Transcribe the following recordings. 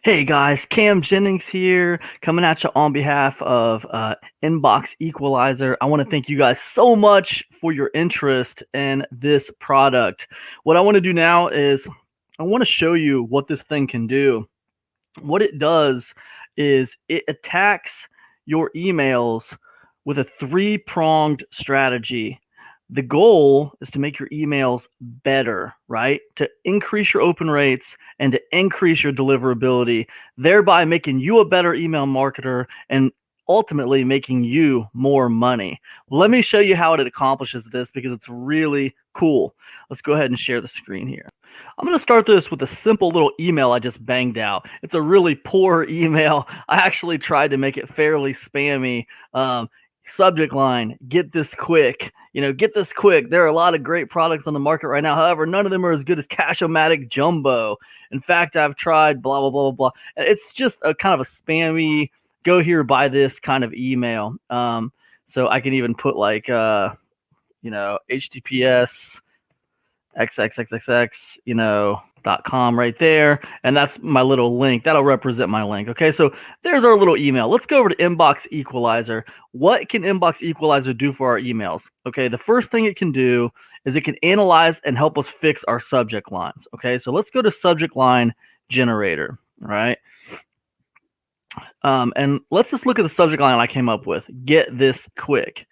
Hey guys, Cam Jennings here, coming at you on behalf of Inbox Equalizer. I want to thank you guys so much for your interest in this product. What I want to do now is I want to show you what this thing can do. What it does is it attacks your emails with a three-pronged strategy. The goal is to make your emails better, right? To increase your open rates and to increase your deliverability, thereby making you a better email marketer and ultimately making you more money. Let me show you how it accomplishes this because it's really cool. Let's go ahead and share the screen here. I'm going to start this with a simple little email I just banged out. It's a really poor email. I actually tried to make it fairly spammy. Subject line, get this quick. Get this quick. There are a lot of great products on the market right now. However, none of them are as good as Cash-O-Matic Jumbo. In fact, I've tried blah, blah, blah, blah. It's just a kind of a spammy, go here, buy this kind of email. So I can even put like, HTTPS xxxxx.com right there, and that's my little link. That'll represent my link. Okay, so there's our little email. Let's go over to Inbox Equalizer. What can Inbox Equalizer do for our emails? Okay, the first thing it can do is it can analyze and help us fix our subject lines. Okay, so let's go to subject line generator. All right, and let's just look at the subject line I came up with. Get this quick.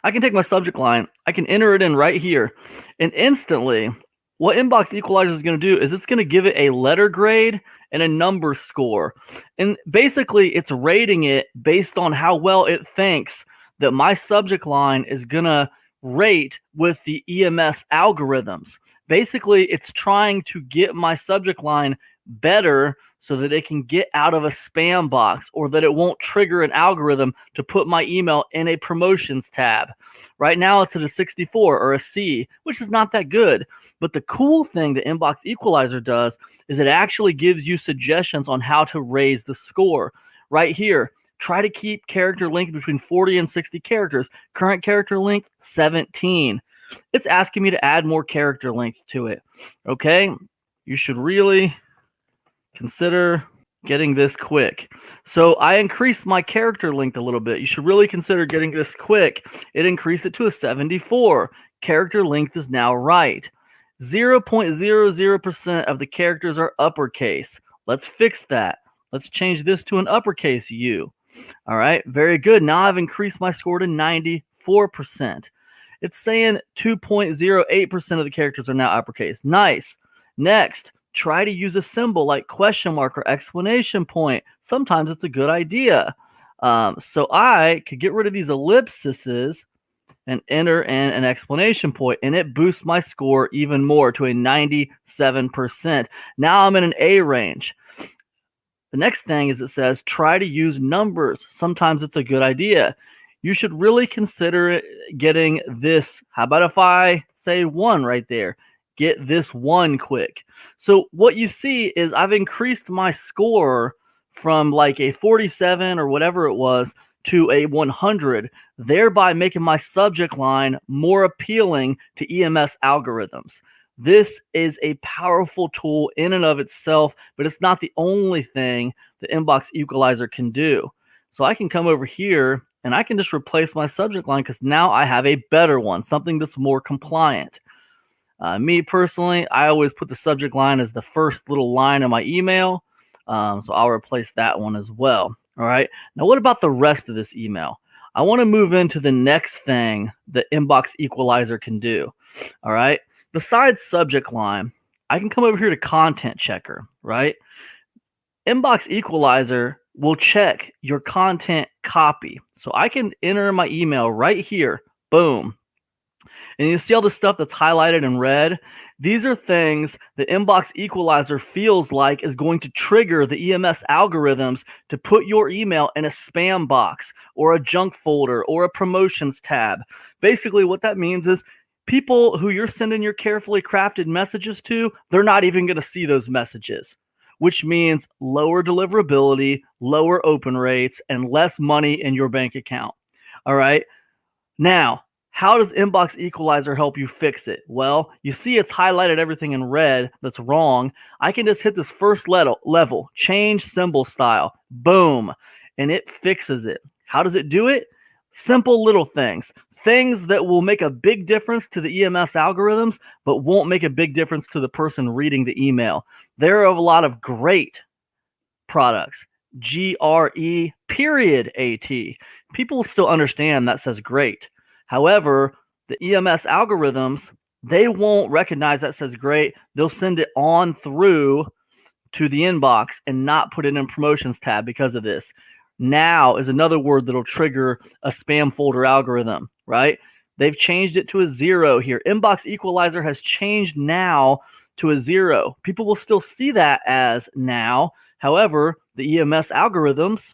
I can take my subject line, I can enter it in right here, and instantly, what Inbox Equalizer is going to do is it's going to give it a letter grade and a number score. And basically, it's rating it based on how well it thinks that my subject line is going to rate with the EMS algorithms. Basically, it's trying to get my subject line better so that it can get out of a spam box or that it won't trigger an algorithm to put my email in a promotions tab. Right now, it's at a 64 or a C, which is not that good. But the cool thing that Inbox Equalizer does is it actually gives you suggestions on how to raise the score. Right here, try to keep character length between 40 and 60 characters. Current character length, 17. It's asking me to add more character length to it. Okay, you should really consider getting this quick. So I increased my character length a little bit. You should really consider getting this quick. It increased it to a 74. Character length is now right. 0.00% of the characters are uppercase. Let's fix that. Let's change this to an uppercase U. All right, very good. Now I've increased my score to 94%. It's saying 2.08% of the characters are now uppercase. Nice. Next, try to use a symbol like question mark or exclamation point. Sometimes it's a good idea. So I could get rid of these ellipses and enter in an exclamation point, and it boosts my score even more to a 97%. Now I'm in an A range. The next thing is it says try to use numbers. Sometimes it's a good idea. You should really consider getting this. How about if I say 1 right there? Get this 1 quick. So what you see is I've increased my score from like a 47 or whatever it was to a 100, thereby making my subject line more appealing to EMS algorithms. This is a powerful tool in and of itself, but it's not the only thing the Inbox Equalizer can do. So I can come over here and I can just replace my subject line because now I have a better one, something that's more compliant. Me personally, I always put the subject line as the first little line of my email. So I'll replace that one as well. All right. Now, what about the rest of this email? I want to move into the next thing that Inbox Equalizer can do. All right. Besides subject line, I can come over here to content checker, right? Inbox Equalizer will check your content copy. So I can enter my email right here. Boom. And you see all the stuff that's highlighted in red? These are things the Inbox Equalizer feels like is going to trigger the EMS algorithms to put your email in a spam box or a junk folder or a promotions tab. Basically, what that means is people who you're sending your carefully crafted messages to, they're not even going to see those messages, which means lower deliverability, lower open rates, and less money in your bank account. All right. Now, How does Inbox Equalizer help you fix it? Well, you see it's highlighted everything in red that's wrong. I can just hit this first level, change symbol style, boom, and it fixes it. How does it do it? Simple little things. Things that will make a big difference to the EMS algorithms, but won't make a big difference to the person reading the email. There are a lot of great products. GRE period AT. People still understand that says great. However, the EMS algorithms, they won't recognize that says great. They'll send it on through to the inbox and not put it in promotions tab because of this. Now is another word that'll trigger a spam folder algorithm, right? They've changed it to a 0 here. Inbox Equalizer has changed now to a 0. People will still see that as now. However, the EMS algorithms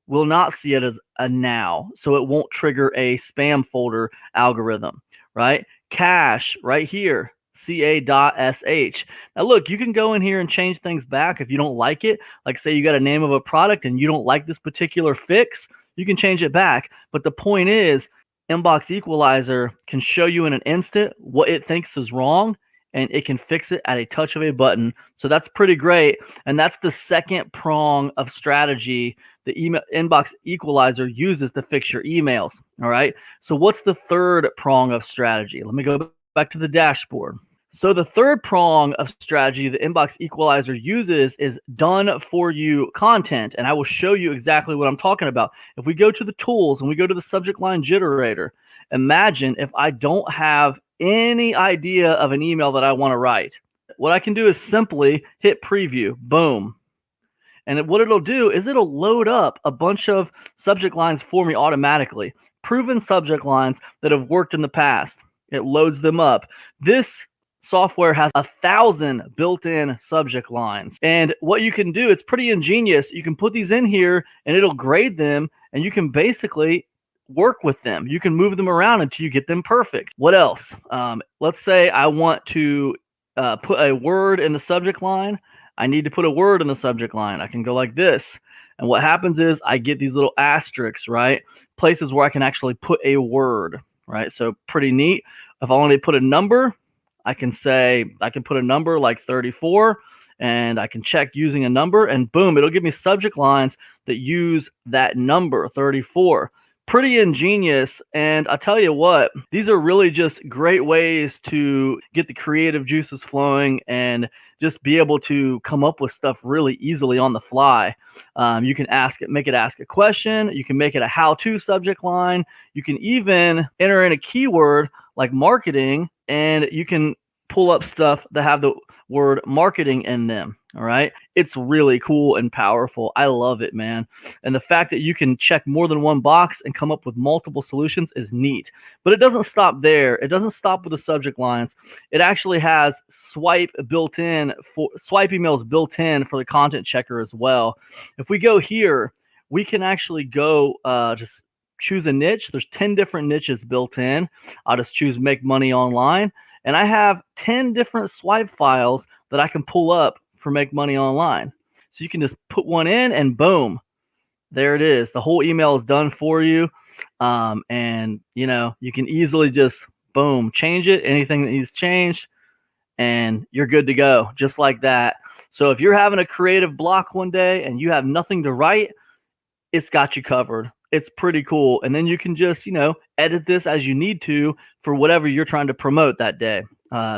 will not see it as a now, so it won't trigger a spam folder algorithm, right? Cache right here, ca.sh. Now look, you can go in here and change things back if you don't like it. Like say you got a name of a product and you don't like this particular fix, you can change it back. But the point is, Inbox Equalizer can show you in an instant what it thinks is wrong, and it can fix it at a touch of a button. So that's pretty great. And that's the second prong of strategy the Inbox Equalizer uses to fix your emails. All right. So what's the third prong of strategy? Let me go back to the dashboard. So the third prong of strategy the Inbox Equalizer uses is done for you content. And I will show you exactly what I'm talking about. If we go to the tools and we go to the subject line generator, imagine if I don't have any idea of an email that I want to write. What I can do is simply hit preview, boom. And what it'll do is it'll load up a bunch of subject lines for me automatically. Proven subject lines that have worked in the past. It loads them up. This software has 1,000 built-in subject lines. And what you can do, it's pretty ingenious. You can put these in here and it'll grade them, and you can basically work with them. You can move them around until you get them perfect. What else? Let's say I want to put a word in the subject line. I need to put a word in the subject line. I can go like this. And what happens is I get these little asterisks, right? Places where I can actually put a word, right? So pretty neat. If I want to put a number, I can put a number like 34, and I can check using a number, and boom, it'll give me subject lines that use that number, 34. Pretty ingenious. And I tell you what, these are really just great ways to get the creative juices flowing and just be able to come up with stuff really easily on the fly. You can make it ask a question. You can make it a how-to subject line. You can even enter in a keyword like marketing, and you can pull up stuff that have the word marketing in them. All right. It's really cool and powerful. I love it, man. And the fact that you can check more than one box and come up with multiple solutions is neat. But it doesn't stop there. It doesn't stop with the subject lines. It actually has swipe emails built in for the content checker as well. If we go here, we can actually go just choose a niche. There's 10 different niches built in. I'll just choose make money online. And I have 10 different swipe files that I can pull up for make money online. So you can just put one in and boom, there it is. The whole email is done for you. And you can easily just boom, change it, anything that needs changed, and you're good to go just like that. So if you're having a creative block one day and you have nothing to write, it's got you covered. It's pretty cool. And then you can just, edit this as you need to for whatever you're trying to promote that day.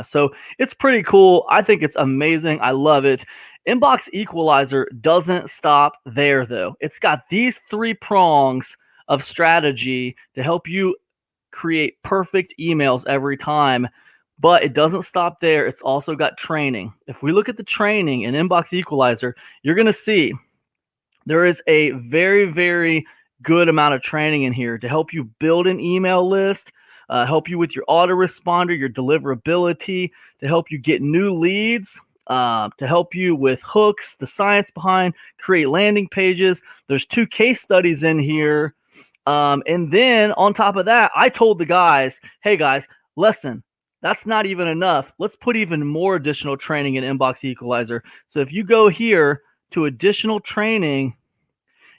So it's pretty cool. I think it's amazing. I love it. Inbox Equalizer doesn't stop there, though. It's got these 3 prongs of strategy to help you create perfect emails every time. But it doesn't stop there. It's also got training. If we look at the training in Inbox Equalizer, you're going to see there is a very, very good amount of training in here to help you build an email list, help you with your autoresponder, your deliverability, to help you get new leads, to help you with hooks, the science behind create landing pages. There's 2 case studies in here. And then on top of that, I told the guys, hey guys, listen, that's not even enough. Let's put even more additional training in Inbox Equalizer. So if you go here to additional training,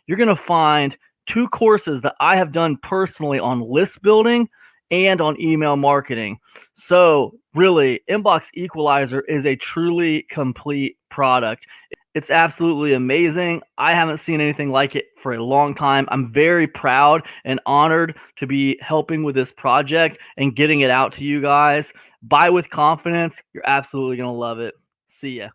you're going to find 2 courses that I have done personally on list building and on email marketing. So really, Inbox Equalizer is a truly complete product. It's absolutely amazing. I haven't seen anything like it for a long time. I'm very proud and honored to be helping with this project and getting it out to you guys. Buy with confidence. You're absolutely going to love it. See ya.